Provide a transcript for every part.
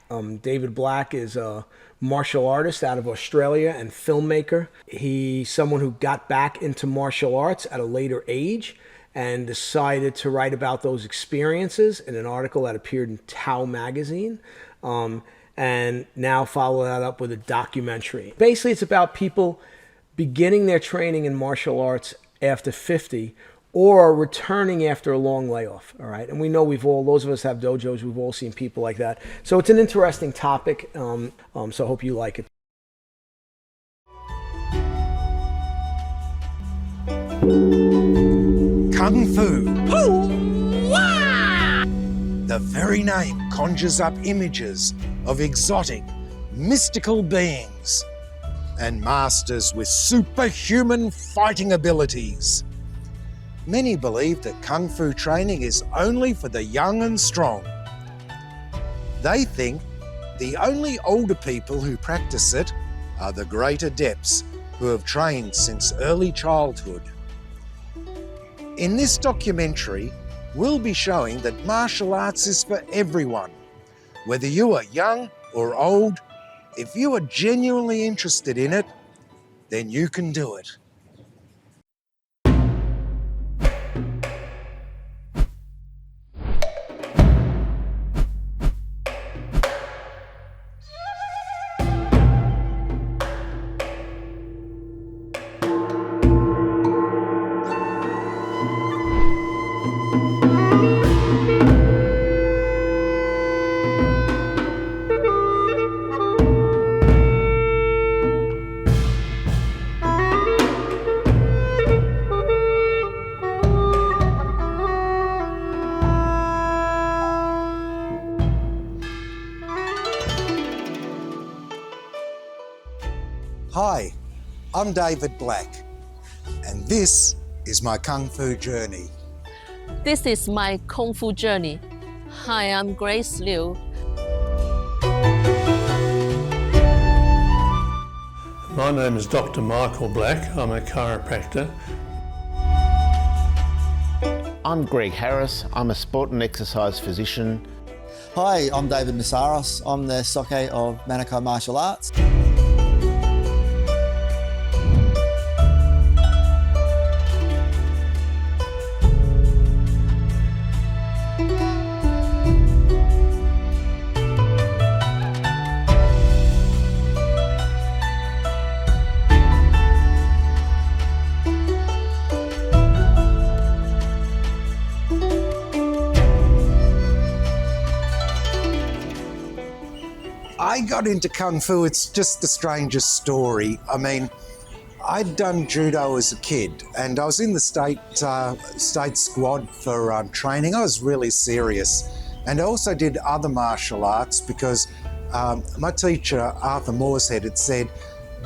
David Black is a martial artist out of Australia and filmmaker. He's someone who got back into martial arts at a later age and decided to write about those experiences in an article that appeared in Tao magazine, and now follow that up with a documentary. Basically, it's about people beginning their training in martial arts after 50 or returning after a long layoff, all right? And we know those of us have dojos, we've all seen people like that. So it's an interesting topic, so I hope you like it. Kung Fu. The very name conjures up images of exotic, mystical beings and masters with superhuman fighting abilities. Many believe that Kung Fu training is only for the young and strong. They think the only older people who practice it are the great adepts who have trained since early childhood. In this documentary, we'll be showing that martial arts is for everyone. Whether you are young or old, if you are genuinely interested in it, then you can do it. Hi, I'm David Black, and this is my Kung Fu journey. This is my Kung Fu journey. Hi, I'm Grace Liu. My name is Dr. Michael Black. I'm a chiropractor. I'm Greg Harris. I'm a sport and exercise physician. Hi, I'm David Mesaros. I'm the Soke of Manukau Martial Arts. I got into Kung Fu, it's just the strangest story. I mean, I'd done judo as a kid and I was in the state squad for training. I was really serious. And I also did other martial arts because my teacher, Arthur Mooreshead, had said,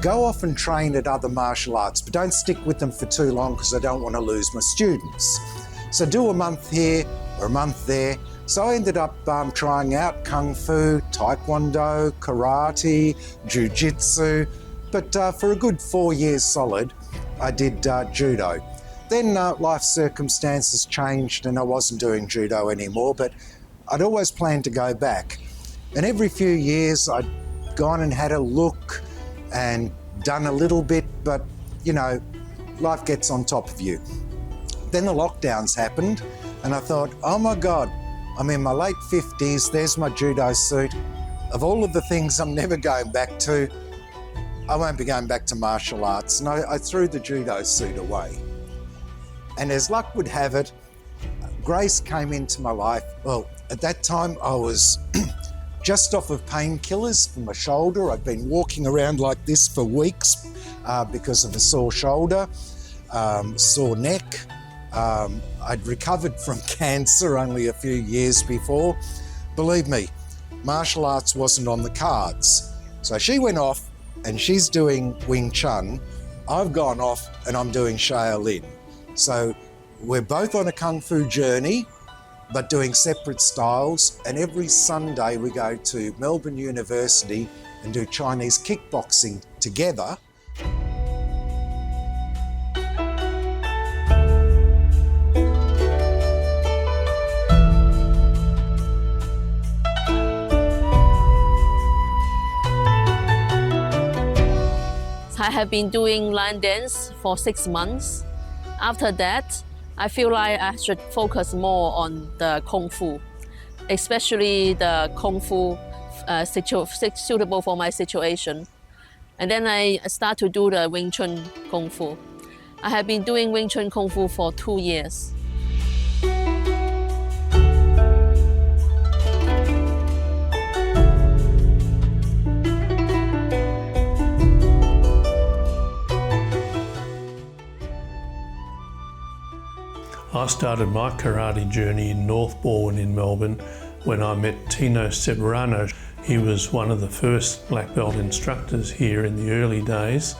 go off and train at other martial arts, but don't stick with them for too long because I don't want to lose my students. So do a month here or a month there. So I ended up trying out Kung Fu, Taekwondo, Karate, Jiu-Jitsu, but for a good 4 years solid, I did Judo. Then life circumstances changed and I wasn't doing Judo anymore, but I'd always planned to go back. And every few years I'd gone and had a look and done a little bit, but you know, life gets on top of you. Then the lockdowns happened and I thought, oh my God, I'm in my late 50s, there's my judo suit. Of all of the things I'm never going back to, I won't be going back to martial arts. And I threw the judo suit away. And as luck would have it, Grace came into my life. Well, at that time I was just off of painkillers for my shoulder. I'd been walking around like this for weeks because of a sore shoulder, sore neck. I'd recovered from cancer only a few years before. Believe me, martial arts wasn't on the cards. So she went off and she's doing Wing Chun. I've gone off and I'm doing Shaolin. So we're both on a Kung Fu journey, but doing separate styles. And every Sunday we go to Melbourne University and do Chinese kickboxing together. have been doing line dance for 6 months. After that, I feel like I should focus more on the Kung Fu, especially the Kung Fu suitable for my situation. And then I start to do the Wing Chun Kung Fu. I have been doing Wing Chun Kung Fu for 2 years. I started my karate journey in Northbourne in Melbourne when I met Tino Ceberano. He was one of the first black belt instructors here in the early days,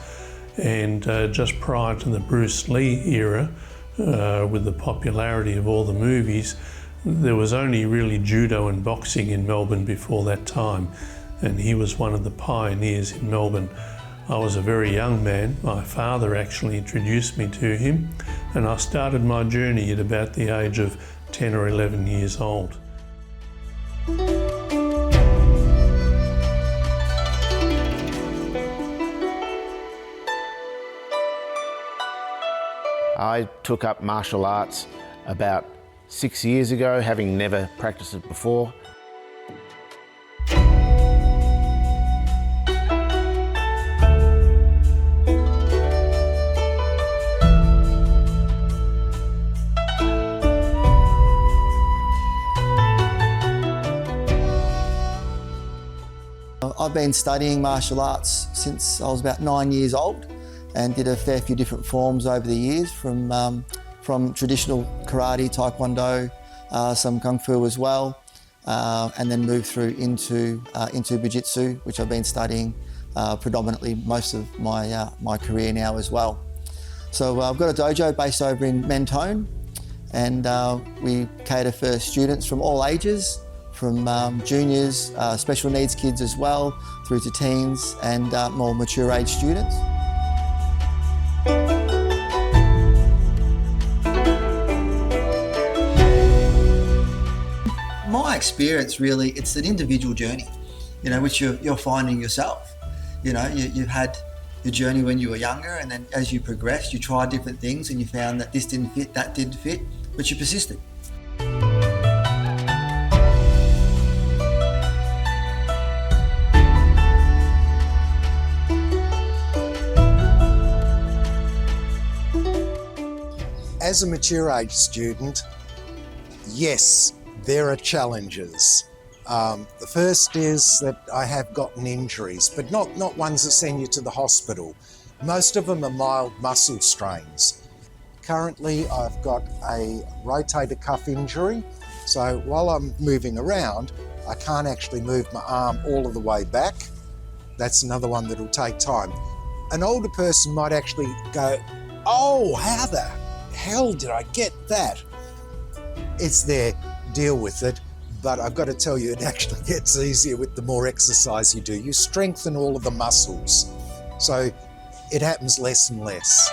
and just prior to the Bruce Lee era, with the popularity of all the movies, there was only really judo and boxing in Melbourne before that time, and he was one of the pioneers in Melbourne. I was a very young man. My father actually introduced me to him, and I started my journey at about the age of 10 or 11 years old. I took up martial arts about 6 years ago, having never practiced it before. I've been studying martial arts since I was about 9 years old and did a fair few different forms over the years, from traditional karate, taekwondo, some kung fu as well, and then moved through into jiu-jitsu, which I've been studying predominantly most of my career now as well. So I've got a dojo based over in Mentone, and we cater for students from all ages, from juniors, special needs kids as well, through to teens and more mature age students. My experience really, it's an individual journey, which you're finding yourself. You've had your journey when you were younger, and then as you progressed, you tried different things and you found that this didn't fit, that didn't fit, but you persisted. As a mature age student, yes, there are challenges. The first is that I have gotten injuries, but not ones that send you to the hospital. Most of them are mild muscle strains. Currently, I've got a rotator cuff injury, so while I'm moving around, I can't actually move my arm all of the way back. That's another one that'll take time. An older person might actually go, "Oh, how the hell did I get that?" It's there, deal with it, but I've got to tell you, it actually gets easier with the more exercise you do. You strengthen all of the muscles, so it happens less and less.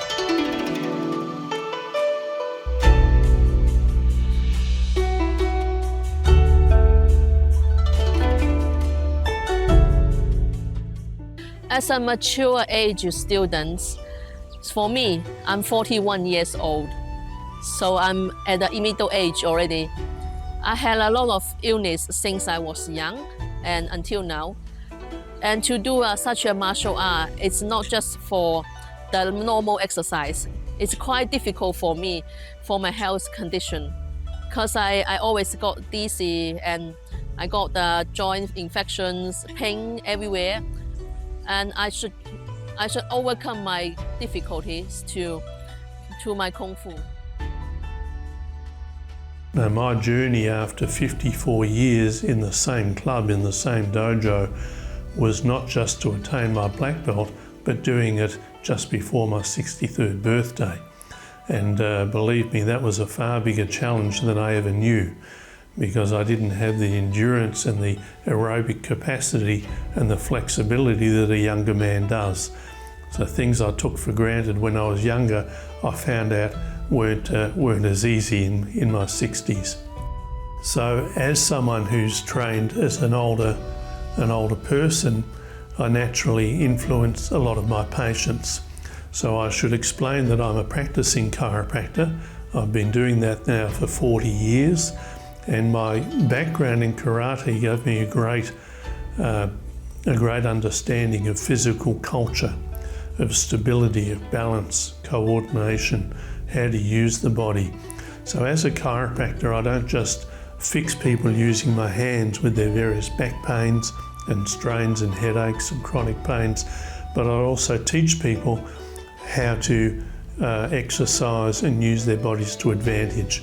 As a mature age student, for me, I'm 41 years old, so I'm at the middle age already. I had a lot of illness since I was young and until now. And to do such a martial art, it's not just for the normal exercise. It's quite difficult for me, for my health condition, because I always got dizzy and I got the joint infections, pain everywhere. And I should overcome my difficulties to my Kung Fu. Now, my journey after 54 years in the same club, in the same dojo, was not just to attain my black belt, but doing it just before my 63rd birthday. And believe me, that was a far bigger challenge than I ever knew, because I didn't have the endurance and the aerobic capacity and the flexibility that a younger man does. So things I took for granted when I was younger, I found out weren't as easy in my 60s. So as someone who's trained as an older person, I naturally influence a lot of my patients. So I should explain that I'm a practicing chiropractor. I've been doing that now for 40 years, and my background in karate gave me a great understanding of physical culture, of stability, of balance, coordination, how to use the body. So as a chiropractor, I don't just fix people using my hands with their various back pains and strains and headaches and chronic pains, but I also teach people how to exercise and use their bodies to advantage.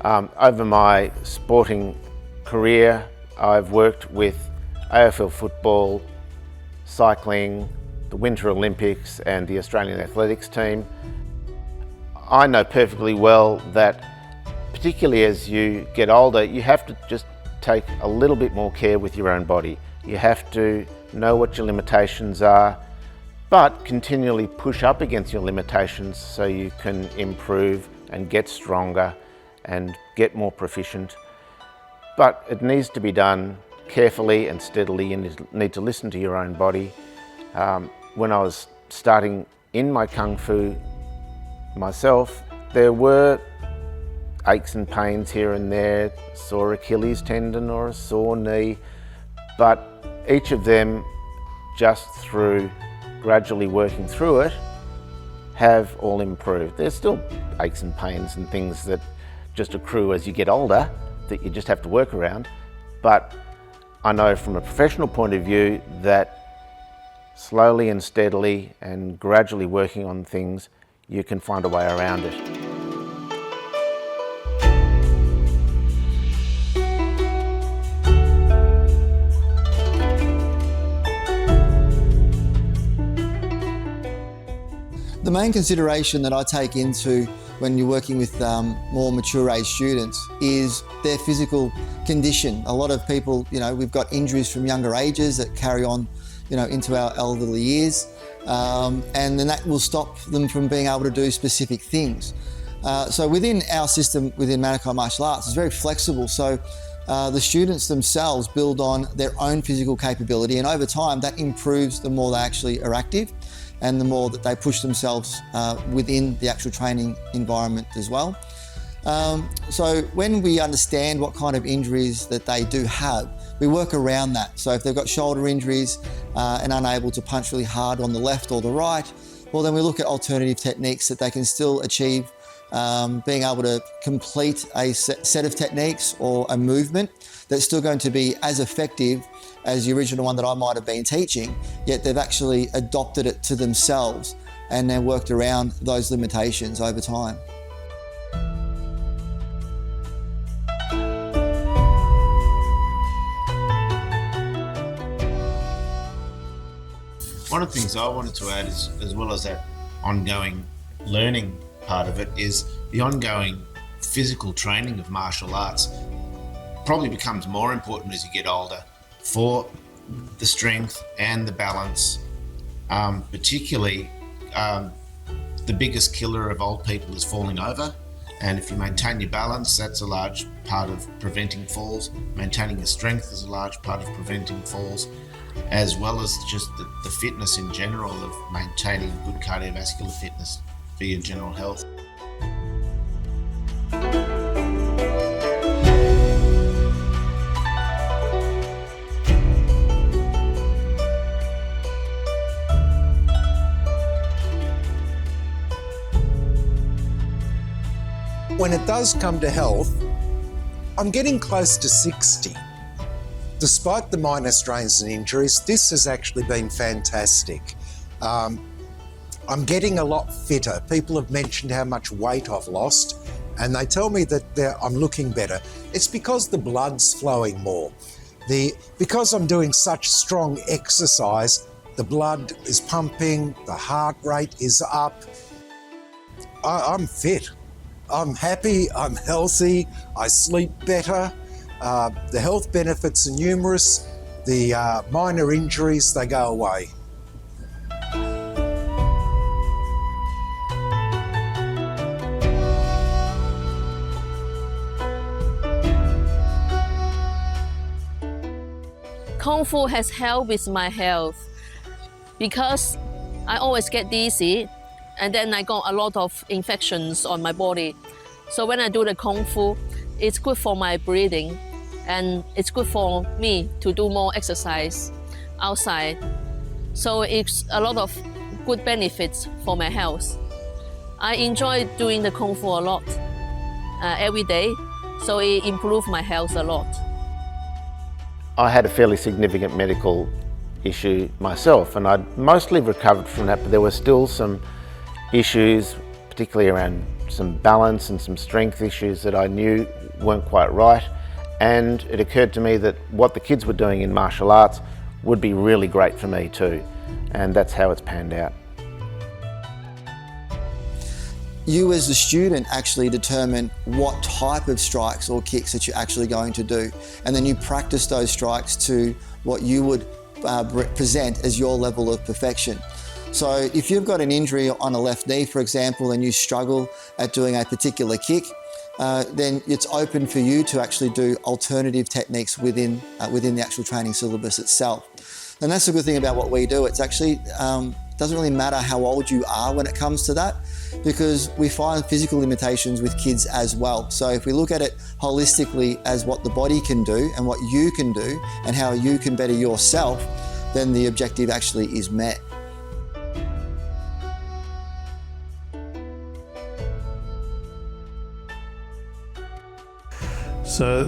Over my sporting career, I've worked with AFL football, cycling, the Winter Olympics and the Australian athletics team. I know perfectly well that particularly as you get older, you have to just take a little bit more care with your own body. You have to know what your limitations are, but continually push up against your limitations so you can improve and get stronger and get more proficient. But it needs to be done carefully and steadily. You need to listen to your own body. When I was starting in my Kung Fu myself, there were aches and pains here and there, sore Achilles tendon or a sore knee, but each of them, just through gradually working through it, have all improved. There's still aches and pains and things that just accrue as you get older that you just have to work around, but I know from a professional point of view that slowly and steadily and gradually working on things, you can find a way around it. The main consideration that I take into when you're working with more mature age students is their physical condition. A lot of people, we've got injuries from younger ages that carry on, into our elderly years, and then that will stop them from being able to do specific things. So within our system, within Manukau Martial Arts, it's very flexible. So the students themselves build on their own physical capability, and over time that improves the more they actually are active and the more that they push themselves within the actual training environment as well. So when we understand what kind of injuries that they do have, we work around that. So if they've got shoulder injuries and unable to punch really hard on the left or the right, well then we look at alternative techniques that they can still achieve being able to complete a set of techniques or a movement that's still going to be as effective as the original one that I might have been teaching, yet they've actually adopted it to themselves and then worked around those limitations over time. One of the things I wanted to add is, as well as that ongoing learning part of it, is the ongoing physical training of martial arts probably becomes more important as you get older for the strength and the balance. Particularly, the biggest killer of old people is falling over. And if you maintain your balance, that's a large part of preventing falls. Maintaining your strength is a large part of preventing falls, as well as just the fitness in general of maintaining good cardiovascular fitness for your general health. When it does come to health, I'm getting close to 60. Despite the minor strains and injuries, this has actually been fantastic. I'm getting a lot fitter. People have mentioned how much weight I've lost, and they tell me that I'm looking better. It's because the blood's flowing more. Because I'm doing such strong exercise, the blood is pumping, the heart rate is up. I'm fit. I'm happy, I'm healthy, I sleep better. The health benefits are numerous. The minor injuries, they go away. Kung Fu has helped with my health because I always get dizzy and then I got a lot of infections on my body. So when I do the Kung Fu, it's good for my breathing and it's good for me to do more exercise outside. So it's a lot of good benefits for my health. I enjoy doing the Kung Fu a lot every day, so it improved my health a lot. I had a fairly significant medical issue myself, and I'd mostly recovered from that, but there were still some issues, particularly around some balance and some strength issues that I knew weren't quite right. And it occurred to me that what the kids were doing in martial arts would be really great for me too. And that's how it's panned out. You as a student actually determine what type of strikes or kicks that you're actually going to do. And then you practice those strikes to what you would present as your level of perfection. So if you've got an injury on a left knee, for example, and you struggle at doing a particular kick, then it's open for you to actually do alternative techniques within the actual training syllabus itself. And that's the good thing about what we do. It's actually doesn't really matter how old you are when it comes to that, because we find physical limitations with kids as well. So if we look at it holistically as what the body can do and what you can do and how you can better yourself, then the objective actually is met. So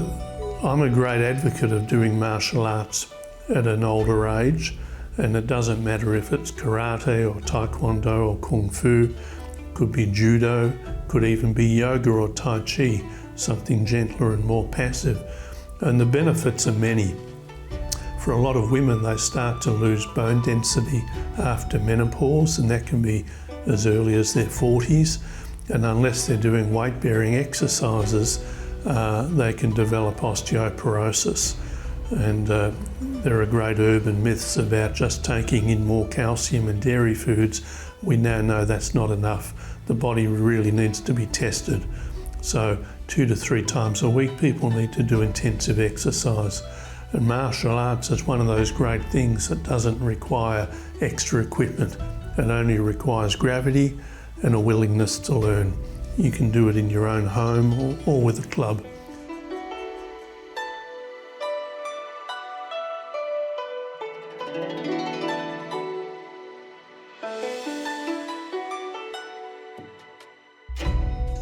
I'm a great advocate of doing martial arts at an older age, and it doesn't matter if it's karate or taekwondo or kung fu, could be judo, could even be yoga or tai chi, something gentler and more passive. And the benefits are many. For a lot of women, they start to lose bone density after menopause, and that can be as early as their 40s. And unless they're doing weight-bearing exercises, they can develop osteoporosis. And there are great urban myths about just taking in more calcium and dairy foods. We now know that's not enough. The body really needs to be tested. So 2 to 3 times a week, people need to do intensive exercise. And martial arts is one of those great things that doesn't require extra equipment. It only requires gravity and a willingness to learn. You can do it in your own home or with a club.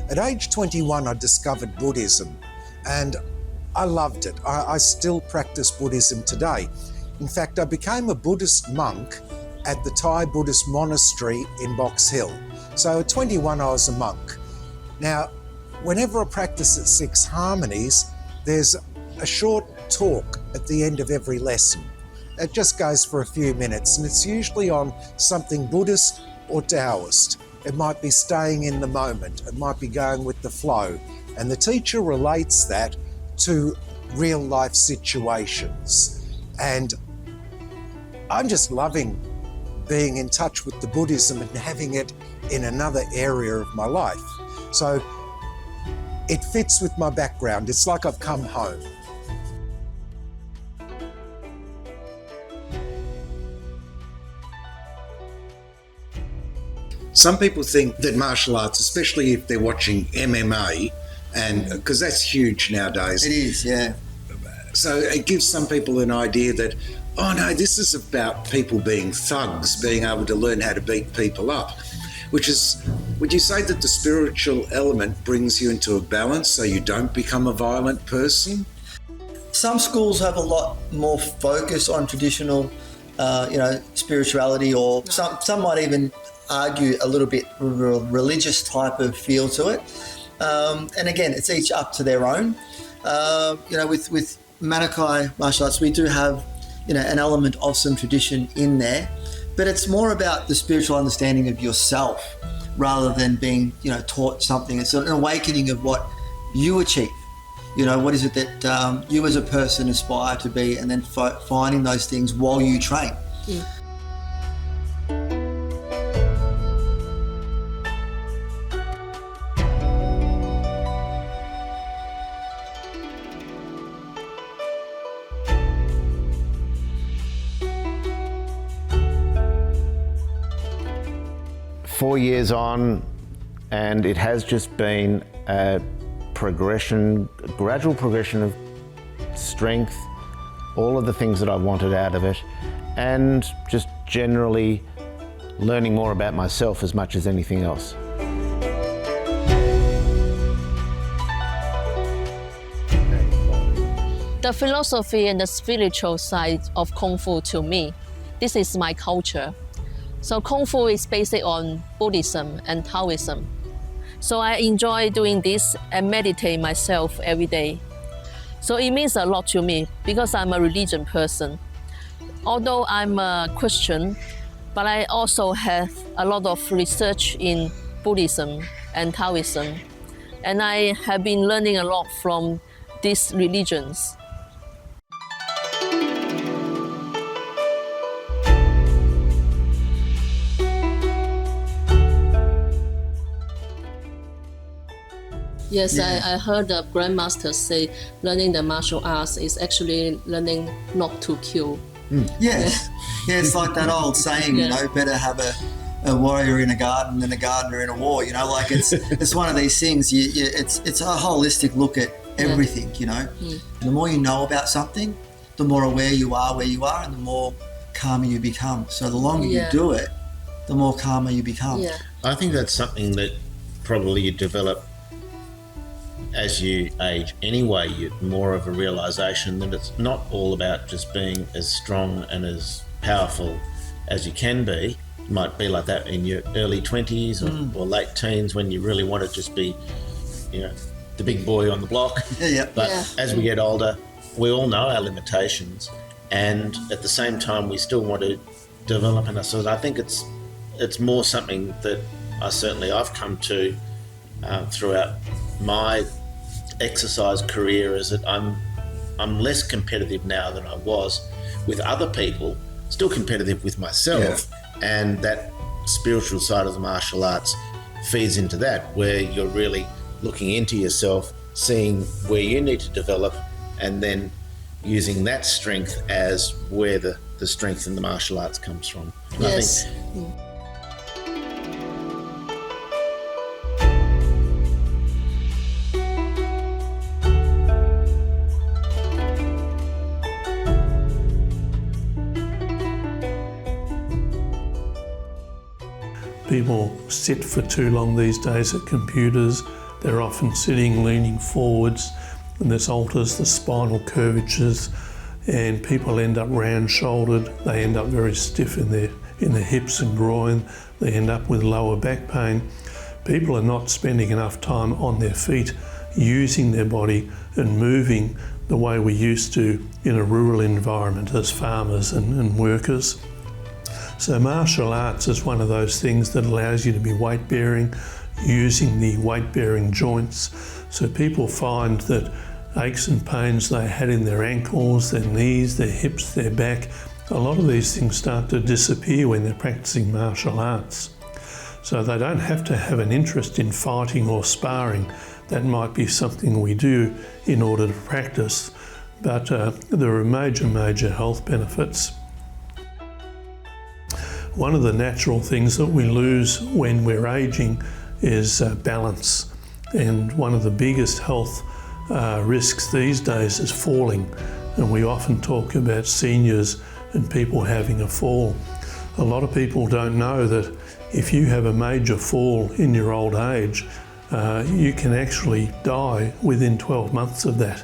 At age 21, I discovered Buddhism, and I loved it. I still practice Buddhism today. In fact, I became a Buddhist monk at the Thai Buddhist monastery in Box Hill. So at 21, I was a monk. Now, whenever I practice at Six Harmonies, there's a short talk at the end of every lesson. It just goes for a few minutes, and it's usually on something Buddhist or Taoist. It might be staying in the moment, it might be going with the flow. And the teacher relates that to real life situations. And I'm just loving being in touch with the Buddhism and having it in another area of my life. So it fits with my background. It's like I've come home. Some people think that martial arts, especially if they're watching MMA, and because that's huge nowadays. It is, yeah. So it gives some people an idea that, oh no, this is about people being thugs, being able to learn how to beat people up, which is, would you say that the spiritual element brings you into a balance so you don't become a violent person? Some schools have a lot more focus on traditional, spirituality, or some might even argue a little bit religious type of feel to it. And again, it's each up to their own. With Manakai martial arts, we do have, an element of some tradition in there, but it's more about the spiritual understanding of yourself rather than being, taught something. It's an awakening of what you achieve. What is it that you as a person aspire to be, and then finding those things while you train. Yeah. 4 years on, and it has just been a progression, a gradual progression of strength, all of the things that I wanted out of it, and just generally learning more about myself as much as anything else. The philosophy and the spiritual side of Kung Fu to me, this is my culture. So Kung Fu is based on Buddhism and Taoism. So I enjoy doing this and meditate myself every day. So it means a lot to me because I'm a religion person. Although I'm a Christian, but I also have a lot of research in Buddhism and Taoism. And I have been learning a lot from these religions. Yes, I heard the grandmaster say learning the martial arts is actually learning not to kill. Yes. Yeah, it's like that old saying, you know, better have a warrior in a garden than a gardener in a war. You know, like it's one of these things. It's a holistic look at everything. You know, the more you know about something, the more aware you are where you are, and the more calmer you become. So the longer you do it, the more calmer you become. Yeah. I think that's something that probably you develop as you age anyway. You more of a realization that it's not all about just being as strong and as powerful as you can be. You might be like that in your early 20s or late teens when you really want to just be, you know, the big boy on the block. But as we get older, we all know our limitations, and at the same time we still want to develop in ourselves. I think it's more something that I've come to throughout my exercise career, is that I'm less competitive now than I was with other people, still competitive with myself, and that spiritual side of the martial arts feeds into that, where you're really looking into yourself, seeing where you need to develop, and then using that strength as where the strength in the martial arts comes from. And Yes. I think people sit for too long these days at computers. They're often sitting, leaning forwards, and this alters the spinal curvatures, and people end up round-shouldered. They end up very stiff in their hips and groin. They end up with lower back pain. People are not spending enough time on their feet, using their body and moving the way we used to in a rural environment as farmers and workers. So martial arts is one of those things that allows you to be weight-bearing, using the weight-bearing joints. So people find that aches and pains they had in their ankles, their knees, their hips, their back, a lot of these things start to disappear when they're practicing martial arts. So they don't have to have an interest in fighting or sparring. That might be something we do in order to practice, but there are major health benefits. One of the natural things that we lose when we're aging is balance. And one of the biggest health risks these days is falling. And we often talk about seniors and people having a fall. A lot of people don't know that if you have a major fall in your old age, you can actually die within 12 months of that.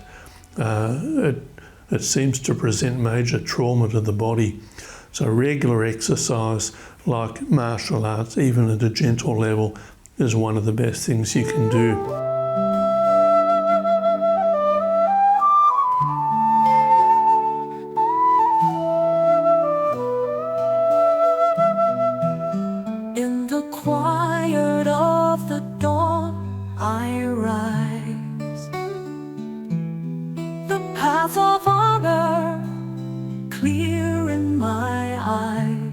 It seems to present major trauma to the body. So regular exercise like martial arts, even at a gentle level, is one of the best things you can do. In the quiet of the dawn, I rise. The path of honor clear in my eyes.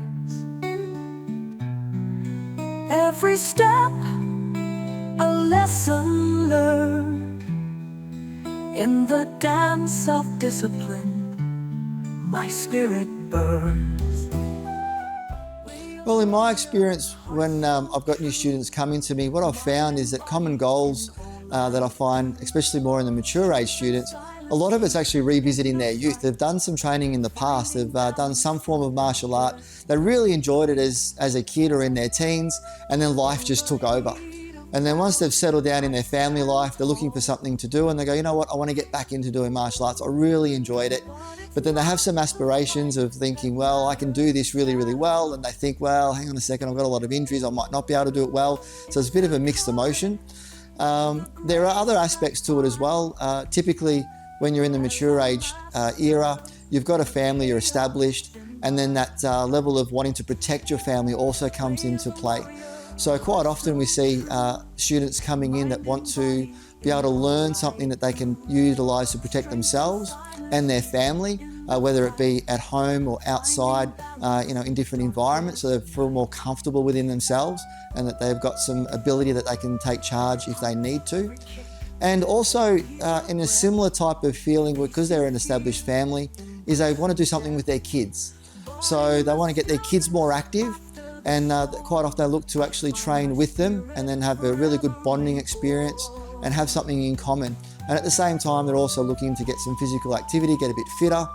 Every step a lesson learned. In the dance of discipline, my spirit burns. Well, in my experience, when I've got new students coming to me, what I've found is that common goals that I find, especially more in the mature age students, a lot of it's actually revisiting their youth. They've done some training in the past, they've done some form of martial art, they really enjoyed it as a kid or in their teens, and then life just took over. And then once they've settled down in their family life, they're looking for something to do and they go, you know what, I want to get back into doing martial arts. I really enjoyed it. But then they have some aspirations of thinking, well, I can do this really, really well. And they think, well, hang on a second, I've got a lot of injuries, I might not be able to do it well. So it's a bit of a mixed emotion. There are other aspects to it as well. Typically, when you're in the mature age era, you've got a family, you're established, and then that level of wanting to protect your family also comes into play. So quite often we see students coming in that want to be able to learn something that they can utilise to protect themselves and their family, whether it be at home or outside, in different environments, so they feel more comfortable within themselves and that they've got some ability that they can take charge if they need to. And also in a similar type of feeling, because they're an established family, is they want to do something with their kids. So they want to get their kids more active, and quite often they look to actually train with them and then have a really good bonding experience and have something in common. And at the same time, they're also looking to get some physical activity, get a bit fitter,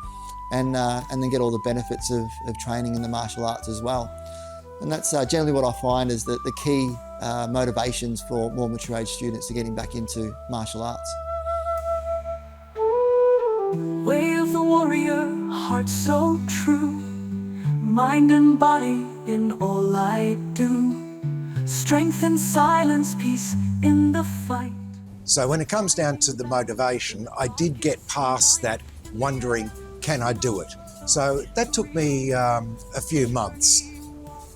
and then get all the benefits of training in the martial arts as well. And that's generally what I find is that the key motivations for more mature age students to getting back into martial arts. Way of the warrior, heart so true, mind and body in all I do, strength in silence, peace in the fight. So when it comes down to the motivation, I did get past that wondering, can I do it? So that took me a few months.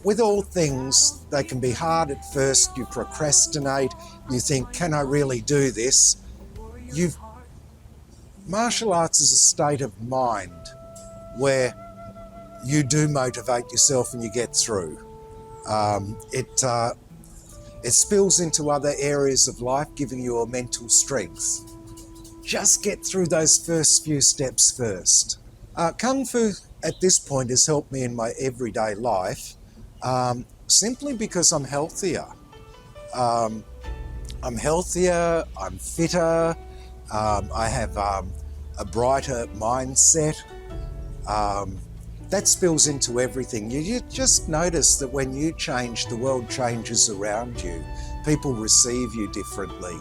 With all things, they can be hard at first. You procrastinate, you think, can I really do this? Martial arts is a state of mind where you do motivate yourself and you get through. It spills into other areas of life, giving you a mental strength. Just get through those first few steps first. Kung Fu at this point has helped me in my everyday life, simply because I'm healthier. I'm fitter, I have a brighter mindset. That spills into everything. You just notice that when you change, the world changes around you. People receive you differently.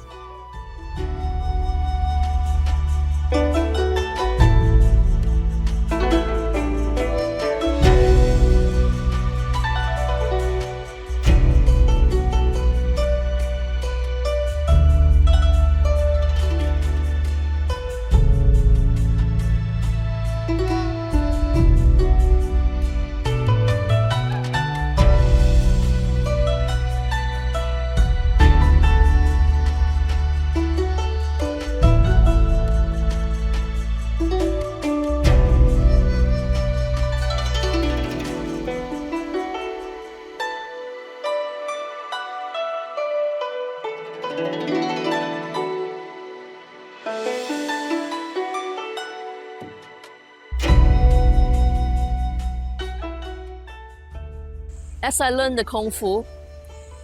As I learn the Kung Fu,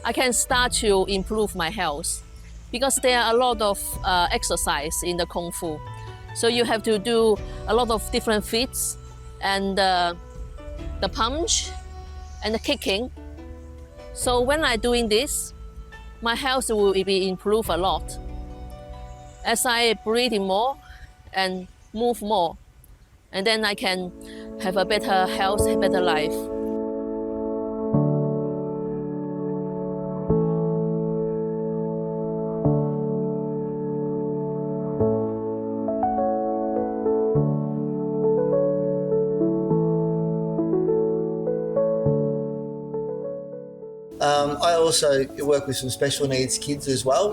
I can start to improve my health because there are a lot of exercise in the Kung Fu. So you have to do a lot of different feats and the punch and the kicking. So when I'm doing this, my health will be improved a lot. As I breathe in more and move more, and then I can have a better health, a better life. I also work with some special needs kids as well,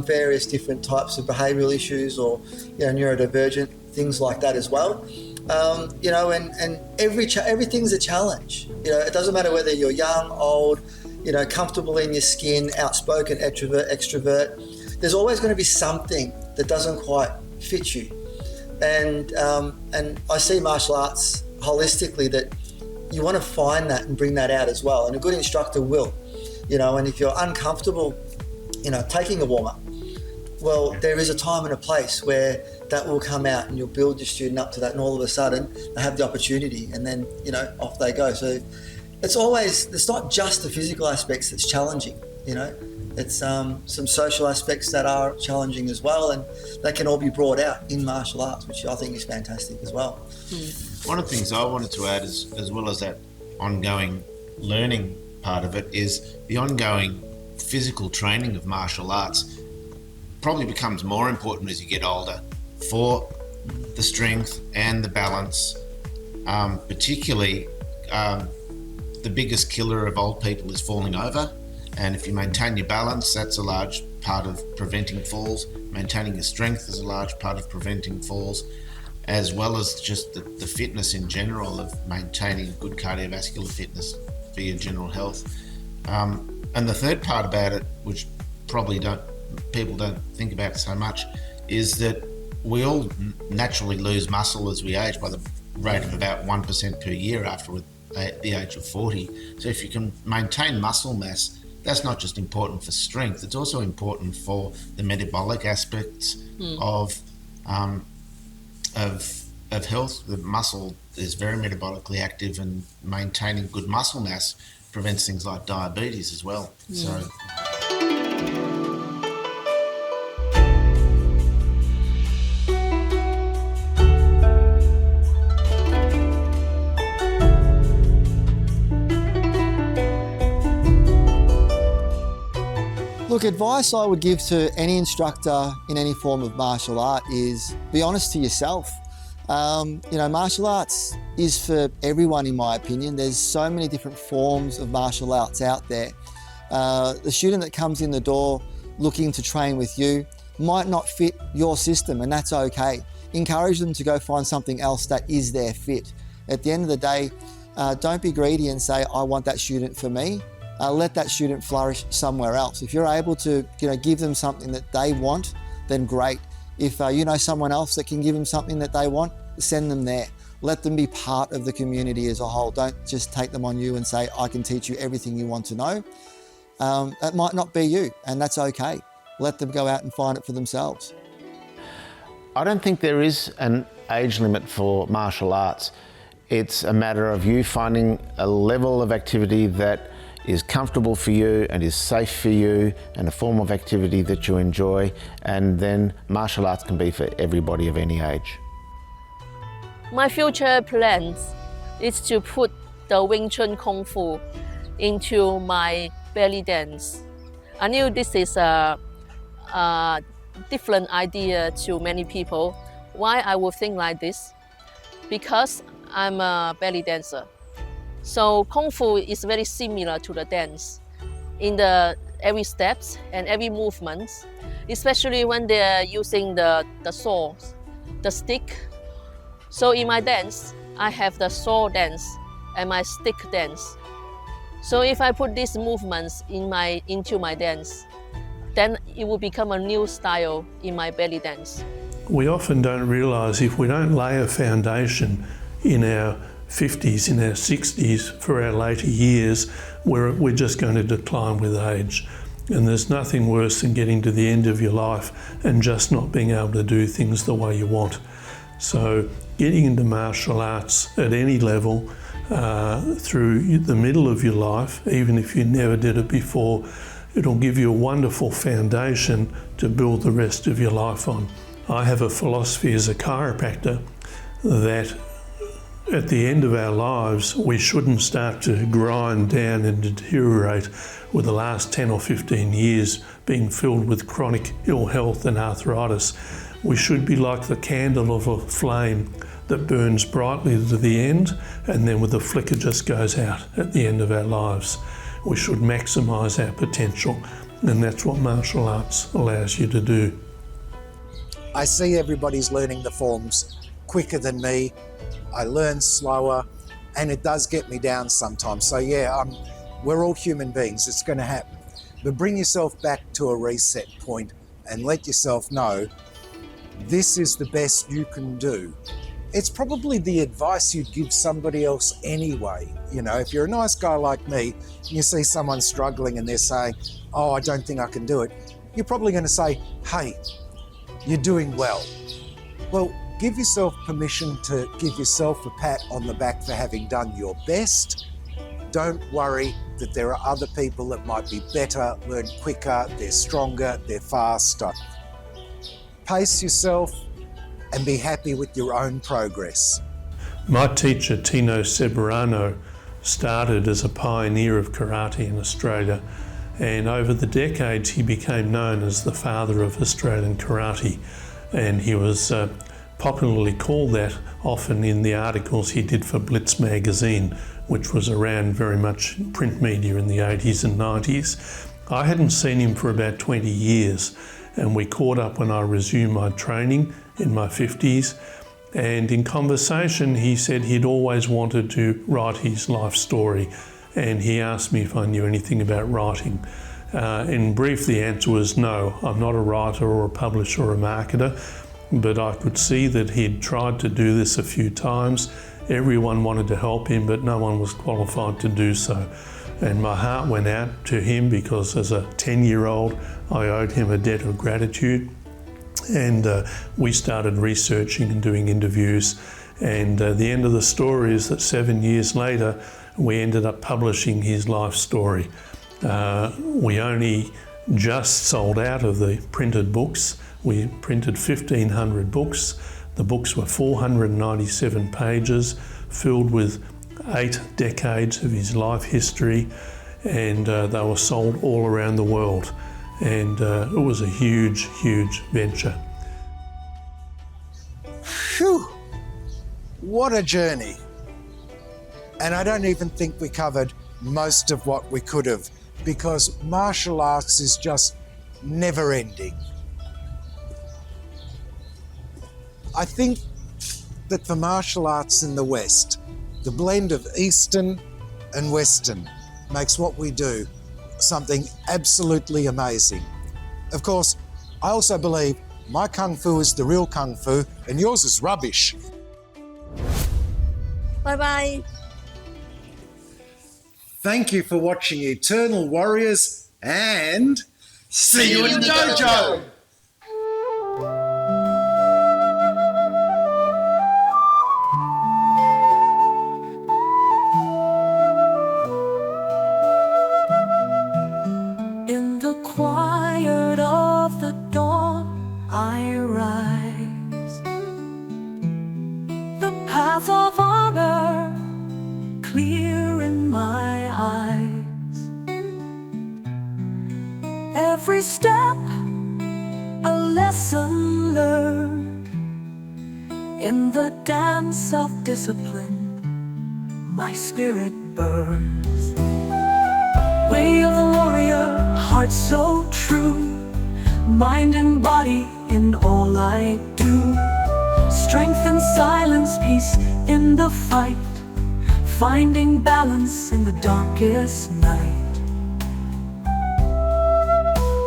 various different types of behavioural issues or, neurodivergent, things like that as well. And everything's a challenge. It doesn't matter whether you're young, old, comfortable in your skin, outspoken, extrovert. There's always going to be something that doesn't quite fit you. And I see martial arts holistically that you want to find that and bring that out as well. And a good instructor will, and if you're uncomfortable, taking a warm-up, well, there is a time and a place where that will come out and you'll build your student up to that, and all of a sudden they have the opportunity, and then, off they go. So it's not just the physical aspects that's challenging, It's some social aspects that are challenging as well, and they can all be brought out in martial arts, which I think is fantastic as well. One of the things I wanted to add, as well as that ongoing learning part of it, is the ongoing physical training of martial arts probably becomes more important as you get older for the strength and the balance. Particularly, the biggest killer of old people is falling over. And if you maintain your balance, that's a large part of preventing falls. Maintaining your strength is a large part of preventing falls, as well as just the fitness in general of maintaining good cardiovascular fitness for your general health. And the third part about it, which probably people don't think about so much, is that we all naturally lose muscle as we age by the rate of about 1% per year after the age of 40. So if you can maintain muscle mass, that's not just important for strength, it's also important for the metabolic aspects of health. The muscle is very metabolically active, and maintaining good muscle mass prevents things like diabetes as well. So. Look, advice I would give to any instructor in any form of martial art is be honest to yourself. Martial arts is for everyone, in my opinion. There's so many different forms of martial arts out there. The student that comes in the door looking to train with you might not fit your system, and that's okay. Encourage them to go find something else that is their fit. At the end of the day, don't be greedy and say, I want that student for me. Let that student flourish somewhere else. If you're able to give them something that they want, then great. If you know someone else that can give them something that they want, send them there. Let them be part of the community as a whole. Don't just take them on you and say, I can teach you everything you want to know. That might not be you, and that's okay. Let them go out and find it for themselves. I don't think there is an age limit for martial arts. It's a matter of you finding a level of activity that is comfortable for you and is safe for you, and a form of activity that you enjoy, and then martial arts can be for everybody of any age. My future plans is to put the Wing Chun Kung Fu into my belly dance. I knew this is a different idea to many people. Why I would think like this? Because I'm a belly dancer. So Kung Fu is very similar to the dance in the every steps and every movement, especially when they're using the sword, the stick. So in my dance, I have the sword dance and my stick dance. So if I put these movements into my dance, then it will become a new style in my belly dance. We often don't realise if we don't lay a foundation in our 50s, in our 60s, for our later years, we're just going to decline with age. And there's nothing worse than getting to the end of your life and just not being able to do things the way you want. So getting into martial arts at any level through the middle of your life, even if you never did it before, it'll give you a wonderful foundation to build the rest of your life on. I have a philosophy as a chiropractor that at the end of our lives, we shouldn't start to grind down and deteriorate with the last 10 or 15 years being filled with chronic ill health and arthritis. We should be like the candle of a flame that burns brightly to the end, and then with a flicker just goes out at the end of our lives. We should maximise our potential, and that's what martial arts allows you to do. I see everybody's learning the forms quicker than me. I learn slower, and it does get me down sometimes. So yeah, we're all human beings, it's going to happen. But bring yourself back to a reset point and let yourself know this is the best you can do it's probably the advice you'd give somebody else anyway. You know, if you're a nice guy like me, and you see someone struggling and they're saying, oh, I don't think I can do it, you're probably going to say, hey, you're doing well. Well, give yourself permission to give yourself a pat on the back for having done your best. Don't worry that there are other people that might be better, learn quicker, they're stronger, they're faster. Pace yourself and be happy with your own progress. My teacher, Tino Severano, started as a pioneer of karate in Australia, and over the decades he became known as the father of Australian karate, and he was popularly called that often in the articles he did for Blitz magazine, which was around very much in print media in the 80s and 90s. I hadn't seen him for about 20 years, and we caught up when I resumed my training in my 50s, and in conversation he said he'd always wanted to write his life story, and he asked me if I knew anything about writing. In brief, the answer was no. I'm not a writer or a publisher or a marketer, but I could see that he'd tried to do this a few times. Everyone wanted to help him, but no one was qualified to do so. And my heart went out to him because as a 10-year-old, I owed him a debt of gratitude. And we started researching and doing interviews. And the end of the story is that 7 years later, we ended up publishing his life story. We only just sold out of the printed books. We printed 1,500 books. The books were 497 pages, filled with 8 decades of his life history, and they were sold all around the world. And it was a huge, huge venture. Phew! What a journey. And I don't even think we covered most of what we could have, because martial arts is just never ending. I think that for martial arts in the West, the blend of Eastern and Western makes what we do something absolutely amazing. Of course, I also believe my Kung Fu is the real Kung Fu and yours is rubbish. Bye-bye. Thank you for watching Eternal Warriors, and see you in the dojo! In the quiet of the dawn, I rise. The path of honor clear in my eyes. Every step a lesson learned. In the dance of discipline, my spirit burns. Way of the warrior, heart so true, mind and body in all I do. Strength and silence, peace in the fight, finding balance in the darkest night.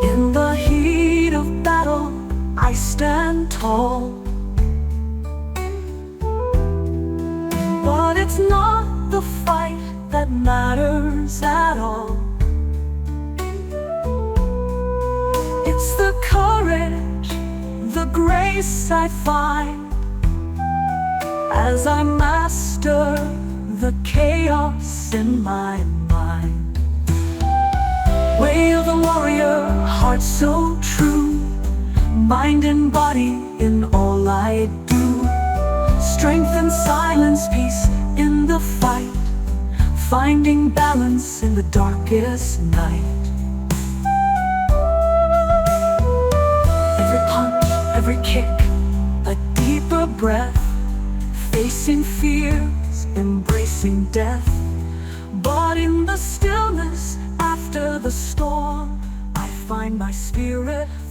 In the heat of battle, I stand tall, but it's not the fight that matters at all. It's the courage, the grace I find as I master the chaos in my mind. Way of the warrior, heart so true, mind and body in all I do. Strength and silence, peace in the fight, finding balance in the darkest night. Every punch, every kick, a deeper breath, facing fears, embracing death. But in the stillness after the storm, I find my spirit